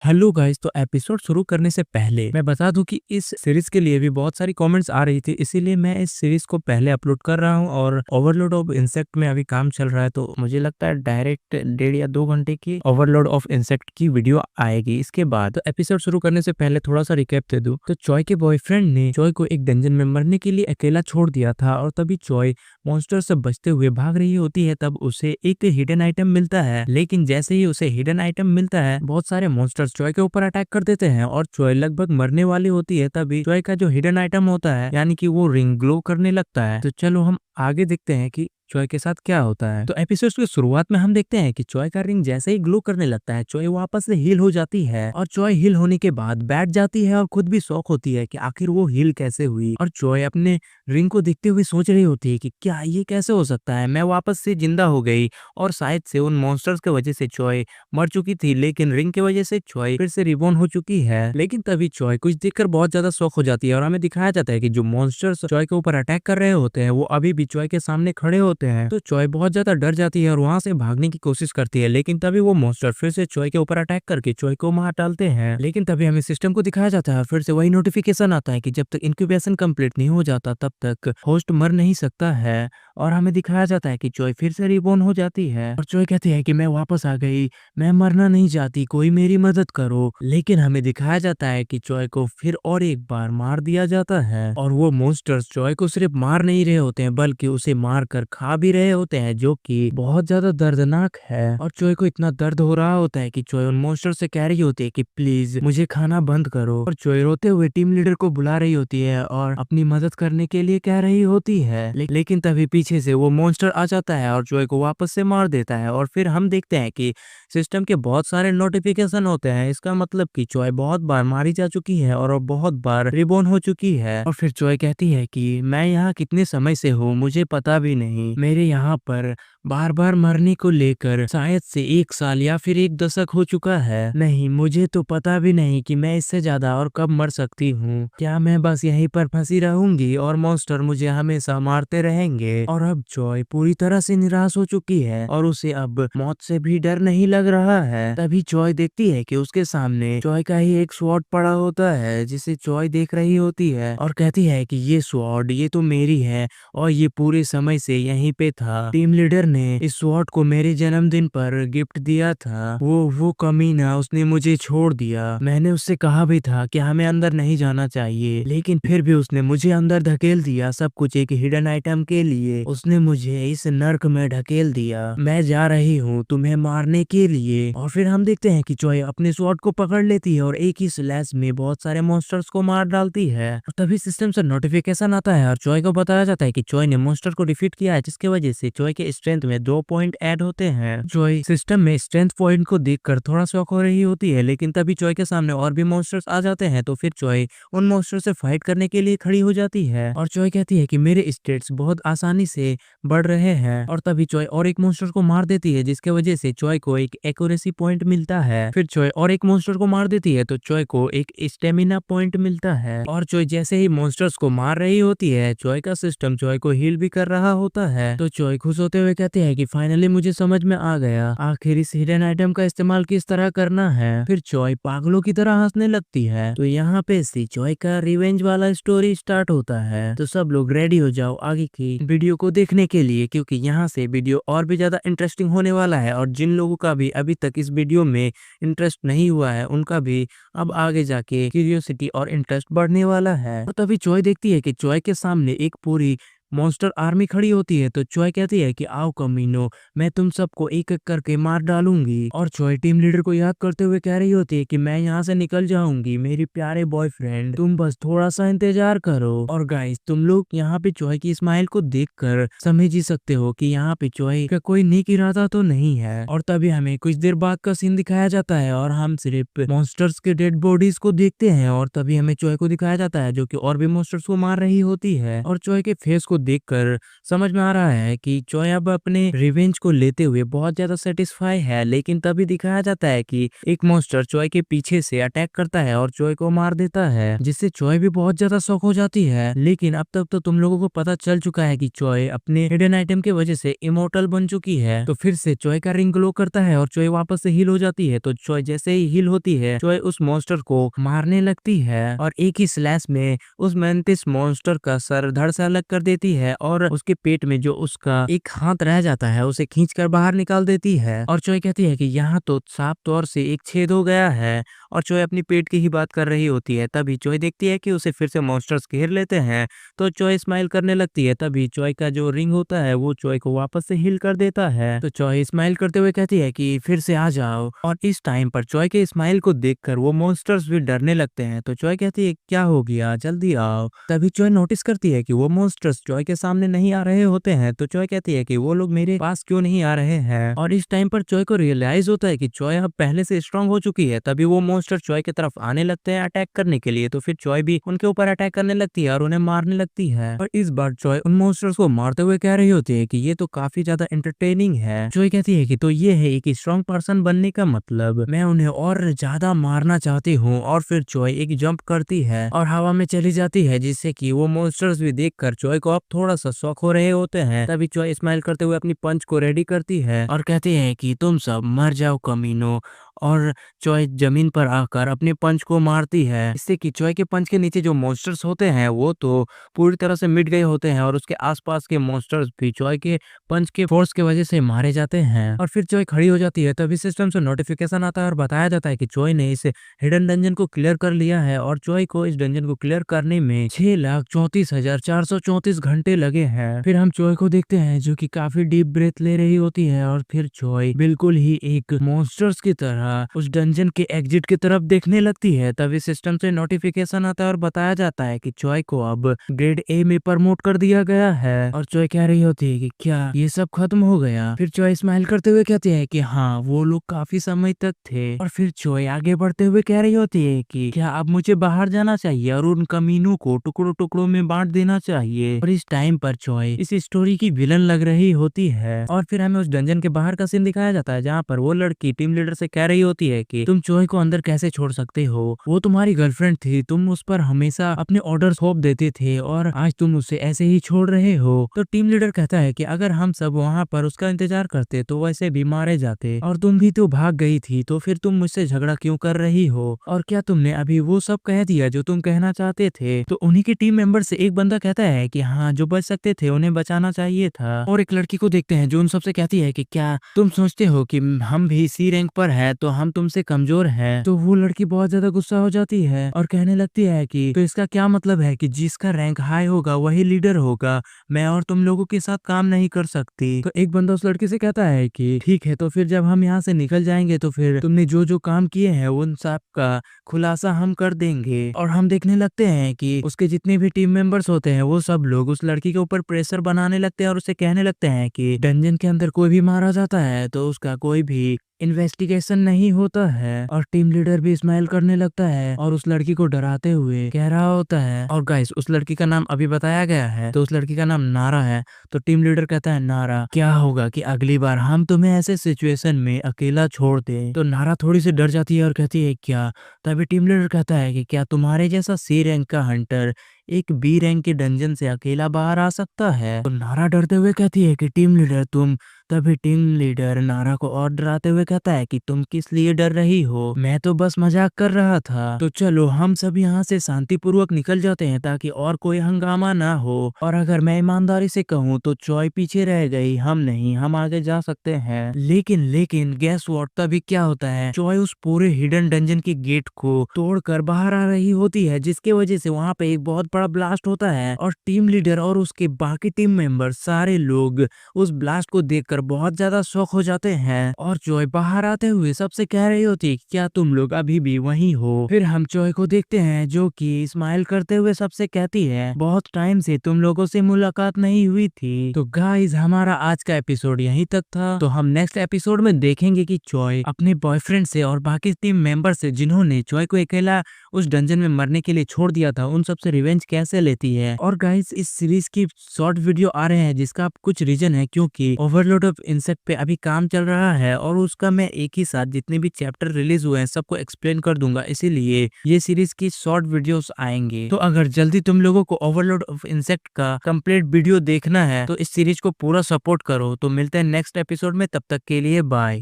Hello guys. तो episode शुरू करने से पहले मैं बता दूं कि इस सीरीज के लिए भी बहुत सारी कमेंट्स आ रही थी, इसीलिए मैं इस सीरीज को पहले अपलोड कर रहा हूं। और ओवरलोड ऑफ इंसेक्ट में अभी काम चल रहा है, तो मुझे लगता है डायरेक्ट 1.5 या 2 घंटे की ओवरलोड ऑफ इंसेक्ट की वीडियो आएगी इसके बाद। तो एपिसोड शुरू करने से पहले थोड़ा सा रिकैप दे दूं तो चॉय के बॉयफ्रेंड ने चॉय को एक डंजन में मरने के लिए अकेला छोड़ दिया था, और तभी चॉय मॉन्स्टर से बचते हुए भाग रही होती है। तब उसे एक हिडन आइटम मिलता है, लेकिन जैसे ही उसे हिडन आइटम मिलता है बहुत सारे मॉन्स्टर्स चॉय के ऊपर अटैक कर देते हैं और चॉय लगभग मरने वाली होती है। तभी चॉय का जो हिडन आइटम होता है यानी कि वो रिंग ग्लो करने लगता है। तो चलो हम आगे देखते हैं कि चॉय के साथ क्या होता है। तो एपिसोड की शुरुआत में हम देखते हैं कि चॉय का रिंग जैसे ही ग्लो करने लगता है चॉय वापस से हील हो जाती है, और चॉय हील होने के बाद बैठ जाती है और खुद भी शॉक होती है कि आखिर वो हील कैसे हुई। और चॉय अपने रिंग को देखते हुए सोच रही होती है कि क्या ये कैसे हो सकता है, मैं वापस से जिंदा हो गई। और शायद से उन मॉन्स्टर्स की वजह से चॉय मर चुकी थी, लेकिन रिंग की वजह से चॉय फिर से रिबॉर्न हो चुकी है। लेकिन तभी चॉय कुछ देखकर बहुत ज्यादा शॉक हो जाती है, और हमें दिखाया जाता है कि जो मॉन्स्टर्स चॉय के ऊपर अटैक कर रहे होते हैं वो अभी भी चॉय के सामने खड़े होते हैं। तो चॉय बहुत ज्यादा डर जाती है और वहां से भागने की कोशिश करती है, लेकिन तभी वो मॉन्स्टर फिर से चॉय के ऊपर अटैक करके चॉय को मार डालते हैं। लेकिन तभी हमें सिस्टम को दिखाया जाता है, फिर से वही नोटिफिकेशन आता है कि जब तक इंक्यूबेशन कंप्लीट नहीं हो जाता तब तक होस्ट मर नहीं सकता है। और हमें दिखाया जाता है कि चॉय फिर से रिबॉर्न हो जाती है, और चॉय कहती है कि मैं वापस आ गई, मैं मरना नहीं चाहती, कोई मेरी मदद करो। लेकिन हमें दिखाया जाता है कि चॉय को फिर और एक बार मार दिया जाता है, और वो मॉन्स्टर्स चॉय को सिर्फ मार नहीं रहे होते हैं बल्कि उसे मार कर खा भी रहे होते हैं, जो कि बहुत ज्यादा दर्दनाक है। और चॉय को इतना दर्द हो रहा होता है कि चॉय उन मॉन्स्टर से कह रही होती है कि प्लीज मुझे खाना बंद करो। और चॉय रोते हुए टीम लीडर को बुला रही होती है और अपनी मदद करने के लिए कह रही होती है। लेकिन तभी पीछे से वो मॉन्स्टर आ जाता है और चॉय को वापस से मार देता है। और फिर हम देखते हैं कि सिस्टम के बहुत सारे नोटिफिकेशन होते हैं, इसका मतलब कि चॉय बहुत बार मारी जा चुकी है और बहुत बार रिबॉर्न हो चुकी है। और फिर चॉय कहती है कि मैं यहाँ कितने समय से हूँ मुझे पता भी नहीं, मेरे यहाँ पर बार बार मरने को लेकर शायद से 1 साल या फिर 1 दशक हो चुका है। नहीं, मुझे तो पता भी नहीं कि मैं इससे ज्यादा और कब मर सकती हूँ। क्या मैं बस यहीं पर फंसी रहूंगी और मॉन्स्टर मुझे हमेशा मारते रहेंगे। और अब चॉय पूरी तरह से निराश हो चुकी है और उसे अब मौत से भी डर नहीं लग रहा है। तभी चॉय देखती है कि उसके सामने चॉय का ही एक स्वॉर्ड पड़ा होता है, जिसे चॉय देख रही होती है और कहती है कि ये स्वॉर्ड ये तो मेरी है और ये पूरे समय से यहीं पे था। टीम लीडर ने इस स्वॉर्ड को मेरे जन्मदिन पर गिफ्ट दिया था, वो कमीना उसने मुझे छोड़ दिया। मैंने उससे कहा भी था कि हमें अंदर नहीं जाना चाहिए, लेकिन फिर भी उसने मुझे अंदर धकेल दिया, सब कुछ एक हिडन आइटम के लिए। उसने मुझे इस नर्क में ढकेल दिया। मैं जा रही हूँ तुम्हें मारने के लिए। और फिर हम देखते हैं कि चॉय अपने स्वॉर्ड को पकड़ लेती है और एक ही स्लैश में बहुत सारे मॉन्स्टर्स को मार डालती है। और तभी सिस्टम से नोटिफिकेशन आता है और चॉय को बताया जाता है कि चॉय ने मॉन्स्टर को डिफीट किया है, जिसकी वजह से चॉय के स्ट्रेंथ में 2 पॉइंट ऐड होते हैं। चॉय सिस्टम में स्ट्रेंथ पॉइंट को देखकर थोड़ा शॉक हो रही होती है, लेकिन तभी चॉय के सामने और भी मॉन्स्टर्स आ जाते हैं। तो फिर चॉय उन मॉन्स्टर से फाइट करने के लिए खड़ी हो जाती है और चॉय कहती है कि मेरे स्टेट्स बहुत आसानी से बढ़ रहे हैं। और तभी चॉय और एक मॉन्स्टर को मार देती है, जिसके वजह से चॉय को एक एक्यूरेसी पॉइंट मिलता है। फिर चॉय और एक मॉन्स्टर को मार देती है तो चॉय को एक स्टेमिना पॉइंट मिलता है। और चॉय जैसे ही मॉन्स्टर्स को मार रही होती है चॉय का सिस्टम चॉय को हील भी कर रहा होता है। तो चॉय खुश होते हुए कहते हैं कि फाइनली मुझे समझ में आ गया, आखिर इस हिडन आइटम का इस्तेमाल किस तरह करना है। फिर चॉय पागलों की तरह हंसने लगती है। तो यहाँ पे से चॉय का रिवेंज वाला स्टोरी स्टार्ट होता है। तो सब लोग रेडी हो जाओ आगे की वीडियो को देखने के लिए, क्योंकि यहाँ से वीडियो और भी ज्यादा इंटरेस्टिंग होने वाला है। और जिन लोगों का भी अभी तक इस वीडियो में इंटरेस्ट नहीं हुआ है उनका भी अब आगे जाके क्यूरियोसिटी और इंटरेस्ट बढ़ने वाला है। और तभी चॉय देखती है कि चॉय के सामने एक पूरी मॉन्स्टर आर्मी खड़ी होती है। तो चॉय कहती है कि आओ कमीनो, मैं तुम सबको एक एक करके मार डालूंगी। और चॉय टीम लीडर को याद करते हुए कह रही होती है कि मैं यहाँ से निकल जाऊंगी मेरी प्यारे बॉयफ्रेंड, तुम बस थोड़ा सा इंतजार करो। और गाइस तुम लोग यहाँ पे चॉय की स्माइल को देखकर समझ ही सकते हो कि यहाँ पे चॉय का कोई नेक इरादा तो नहीं है। और तभी हमें कुछ देर बाद का सीन दिखाया जाता है और हम सिर्फ मॉन्स्टर्स के डेड बॉडीज को देखते हैं। और तभी हमें चॉय को दिखाया जाता है जो कि और भी मॉन्स्टर्स को मार रही होती है, और चॉय के फेस को देखकर समझ में आ रहा है कि चॉय अब अपने रिवेंज को लेते हुए बहुत ज्यादा सेटिस्फाई है। लेकिन तभी दिखाया जाता है कि एक मॉन्स्टर चॉय के पीछे से अटैक करता है और चॉय को मार देता है, जिससे चॉय भी बहुत ज्यादा शॉक हो जाती है। लेकिन अब तक तो तुम लोगों को पता चल चुका है कि चॉय अपने हिडन आइटम की वजह से इमोर्टल बन चुकी है। तो फिर से चॉय का रिंग ग्लो करता है और चॉय वापस से हील हो जाती है। तो चॉय जैसे ही हील होती है, चॉय उस मॉन्स्टर को मारने लगती है और एक ही स्लैश में उस मेंटिस मॉन्स्टर का सर धड़ से अलग कर देती है और उसके पेट में जो उसका एक हाथ रह जाता है उसे खींचकर बाहर निकाल देती है। और चॉय कहती है कि यहाँ तो साफ तौर से एक छेद हो गया है। और चॉय अपनी पेट की ही बात कर रही होती है। तभी चॉय देखती है कि उसे फिर से मॉन्स्टर्स घेर लेते हैं। तो चॉय स्माइल करने लगती है। तभी चॉय का जो रिंग होता है वो चॉय को वापस से हील कर देता है। तो चॉय स्माइल करते हुए कहती है कि फिर से आ जाओ। और इस टाइम पर चॉय के स्माइल को देखकर वो मॉन्स्टर्स भी डरने लगते हैं। तो चॉय कहती है क्या हो गया, जल्दी आओ। तभी चॉय नोटिस करती है कि वो मॉन्स्टर्स चॉय के सामने नहीं आ रहे होते हैं। तो चॉय कहती है कि वो लोग मेरे पास क्यों नहीं आ रहे हैं। और इस टाइम पर चॉय को रियलाइज होता है कि चॉय अब पहले से स्ट्रांग हो चुकी है। तभी वो मॉन्स्टर चॉय की तरफ आने लगते हैं अटैक करने के लिए। तो फिर चॉय भी उनके ऊपर अटैक करने लगती है और उन्हें मारने लगती है। और इस बार चॉय उन मॉन्स्टर्स को मारते हुए कह रही होती है कि ये तो काफी ज्यादा एंटरटेनिंग है। चॉय कहती है कि तो ये है एक स्ट्रांग पर्सन बनने का मतलब, मैं उन्हें और ज्यादा मारना चाहती हूँ। और फिर चॉय एक जंप करती है और हवा में चली जाती है, जिससे कि वो मॉन्स्टर्स भी देखकर चॉय को अब थोड़ा सा शौक हो रहे होते हैं। तभी चॉय स्माइल करते हुए अपनी पंच को रेडी करती है और कहती है कि तुम सब मर जाओ कमीनो। और चॉय जमीन पर आकर अपने पंच को मारती है, इससे कि चॉय के पंच के नीचे जो मॉन्स्टर्स होते हैं वो तो पूरी तरह से मिट गए होते हैं और उसके आसपास के मॉन्स्टर्स भी चॉय के पंच के फोर्स की वजह से मारे जाते हैं। और फिर चॉय खड़ी हो जाती है। तभी सिस्टम से नोटिफिकेशन आता है और बताया जाता है कि चॉय ने इस हिडन डंजन को क्लियर कर लिया है। और चॉय को इस डंजन को क्लियर करने में 6,34,434 घंटे लगे हैं। फिर हम चॉय को देखते हैं जो कि काफी डीप ब्रेथ ले रही होती है और फिर चॉय बिल्कुल ही एक मॉन्स्टर्स की तरह उस डंजन के एग्जिट की तरफ देखने लगती है। तभी सिस्टम से नोटिफिकेशन आता है और बताया जाता है कि चॉय को अब ग्रेड ए में प्रमोट कर दिया गया है। और चॉय कह रही होती है कि क्या ये सब खत्म हो गया। फिर चॉय स्माइल करते हुए कहती है कि हाँ, वो लोग काफी समय तक थे। और फिर चॉय आगे बढ़ते हुए कह रही होती है कि क्या अब मुझे बाहर जाना चाहिए और उन कमीनों को टुकड़ों टुकड़ों में बांट देना चाहिए। और इस टाइम पर चॉय इस स्टोरी की विलन लग रही होती है। और फिर हमें उस डंजन के बाहर का सीन दिखाया जाता है, जहाँ पर वो लड़की टीम लीडर से कह रही होती है कि तुम चॉय को अंदर कैसे छोड़ सकते हो, वो तुम्हारी गर्लफ्रेंड थी, तुम उस पर हमेशा अपने ऑर्डर थोप देते थे और आज तुम उसे ऐसे ही छोड़ रहे हो। तो टीम लीडर कहता है कि अगर हम सब वहाँ पर उसका इंतजार करते तो वैसे भी मारे जाते, और तुम भी तो भाग गई थी, तो फिर तुम मुझसे झगड़ा क्यों कर रही हो, और क्या तुमने अभी वो सब कह दिया जो तुम कहना चाहते थे। तो उन्हीं के टीम मेंबर से एक बंदा कहता है कि हाँ, जो बच सकते थे उन्हें बचाना चाहिए था। और एक लड़की को देखते हैं जो उन सबसे कहती है कि क्या तुम सोचते हो कि हम भी सी रैंक पर है तो हम तुमसे कमजोर हैं। तो वो लड़की बहुत ज्यादा गुस्सा हो जाती है और कहने लगती है कि तो इसका क्या मतलब है कि जिसका रैंक हाई होगा वही लीडर होगा, मैं और तुम लोगों के साथ काम नहीं कर सकती। तो एक बंदा उस लड़की से कहता है कि ठीक है, तो फिर जब हम यहाँ से निकल जाएंगे तो फिर तुमने जो जो काम किए हैं उन सब का खुलासा हम कर देंगे। और हम देखने लगते हैं कि उसके जितने भी टीम मेंबर्स होते हैं वो सब लोग उस लड़की के ऊपर प्रेशर बनाने लगते हैं और उसे कहने लगते हैं कि डंजन के अंदर कोई भी मारा जाता है तो उसका कोई भी इन्वेस्टिगेशन नहीं होता है। और टीम लीडर भी स्माइल करने लगता है और उस लड़की को डराते हुए कह रहा होता है। और गाइस, उस लड़की का नाम अभी बताया गया है, तो उस लड़की का नाम नारा है। तो टीम लीडर कहता है, नारा, क्या होगा कि अगली बार हम तुम्हें ऐसे सिचुएशन में अकेला छोड़ दे। तो नारा थोड़ी सी डर जाती है और कहती है क्या। तभी टीम लीडर कहता है कि क्या तुम्हारे जैसा सी रैंक का हंटर एक बी रैंक के डंजन से अकेला बाहर आ सकता है। तो नारा डरते हुए कहती है कि टीम लीडर तुम। तभी टीम लीडर नारा को और डराते हुए कहता है कि तुम किस लिए डर रही हो, मैं तो बस मजाक कर रहा था। तो चलो हम सब यहाँ से शांतिपूर्वक निकल जाते हैं ताकि और कोई हंगामा ना हो। और अगर मैं ईमानदारी से कहूँ तो चॉय पीछे रह गई, हम नहीं, हम आगे जा सकते हैं। लेकिन गैस व्हाट, तभी क्या होता है, चॉय उस पूरे हिडन डंजन के गेट को तोड़कर बाहर आ रही होती है, जिसके वजह से वहाँ पे एक बहुत बड़ा ब्लास्ट होता है। और टीम लीडर और उसके बाकी टीम मेंबर सारे लोग उस ब्लास्ट को देखकर बहुत ज्यादा शॉक हो जाते हैं। और चॉय बाहर आते हुए सबसे कह रही होती, क्या तुम लोग अभी भी वहीं हो। फिर हम चॉय को देखते हैं जो कि स्माइल करते हुए सबसे कहती है, बहुत टाइम से तुम लोगों से मुलाकात नहीं हुई थी। तो गाइस, हमारा आज का एपिसोड यहीं तक था। तो हम नेक्स्ट एपिसोड में देखेंगे कि चॉय अपने बॉयफ्रेंड से और बाकी टीम मेंबर से, जिन्होंने चॉय को अकेला उस डंजन में मरने के लिए छोड़ दिया था, उन सबसे रिवेंज कैसे लेती है। और गाइस इस सीरीज की शॉर्ट वीडियो आ रहे हैं जिसका कुछ रीजन है क्योंकि ओवरलोड ऑफ इंसेक्ट पे अभी काम चल रहा है और उसका मैं एक ही साथ जितने भी चैप्टर रिलीज हुए हैं सबको एक्सप्लेन कर दूंगा, इसीलिए ये सीरीज की शॉर्ट वीडियोस आएंगे। तो अगर जल्दी तुम लोगों को ओवरलोड ऑफ इंसेक्ट का कंप्लीट वीडियो देखना है तो इस सीरीज को पूरा सपोर्ट करो। तो मिलते हैं नेक्स्ट एपिसोड में, तब तक के लिए बाय।